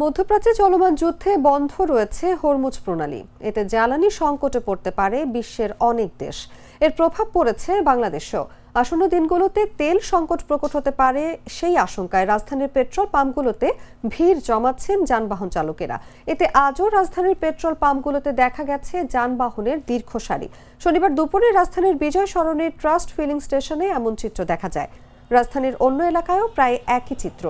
মধ্যপ্রাচ্যে চলমান যুদ্ধে বন্ধ রয়েছে হরমুজ প্রণালী। এতে জ্বালানি সংকটে পড়তে পারে বিশ্বের অনেক দেশ। এর প্রভাব পড়েছে বাংলাদেশেও। আসন্ন দিনগুলোতে তেল সংকট প্রকট হতে পারে সেই আশঙ্কায় রাজধানীর পেট্রোল পাম্পগুলোতে ভিড় জমাচ্ছেন যানবাহন চালকেরা। এতে আজও রাজধানীর পেট্রোল পাম্পগুলোতে দেখা গেছে যানবাহনের দীর্ঘ সারি। শনিবার দুপুরে রাজধানীর বিজয় সরণির ট্রাস্ট ফিলিং স্টেশনে এমন চিত্র দেখা যায়। রাজধানীর অন্য এলাকায়ও প্রায় একই চিত্র।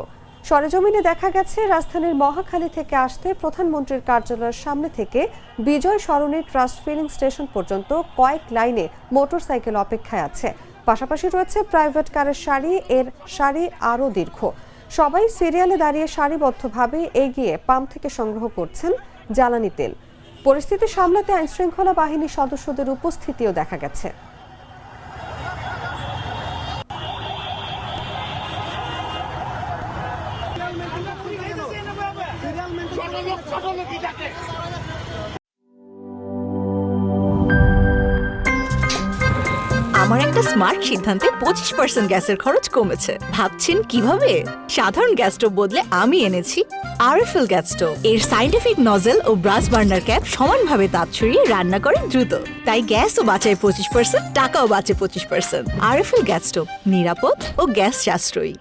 সরেজমিনে দেখা গেছে রাজধানীর মহাখালী থেকে আসতে প্রধানমন্ত্রীর কার্যালয়ের সামনে থেকে বিজয় সরণির ট্রাস্ট ফিলিং স্টেশন পর্যন্ত কয়েক লাইনে মোটরসাইকেল অপেক্ষায় আছে। পাশাপাশি রয়েছে প্রাইভেট কারের সারি। এর সারি আরও দীর্ঘ। সবাই সিরিয়ালে দাঁড়িয়ে সারিবদ্ধভাবে এগিয়ে পাম্প থেকে সংগ্রহ করছেন জ্বালানি তেল। পরিস্থিতি সামলাতে আইনশৃঙ্খলা বাহিনীর সদস্যদের উপস্থিতিও দেখা গেছে। আমার একটা স্মার্ট সিদ্ধান্তে 25% গ্যাসের খরচ কমেছে। ভাবছেন কিভাবে? সাধারণ গ্যাস স্টোভ বদলে আমি এনেছি আরএফএল গ্যাস স্টোভ। এর সাইন্টিফিক নজল ও ব্রাস বার্নার ক্যাপ সমানভাবে তাপ ছড়িয়ে রান্না করে দ্রুত। তাই গ্যাসও বাঁচায় 25%, টাকাও বাঁচে 25%। আরএফএল গ্যাস স্টোভ নিরাপদ ও গ্যাস সাশ্রয়ী।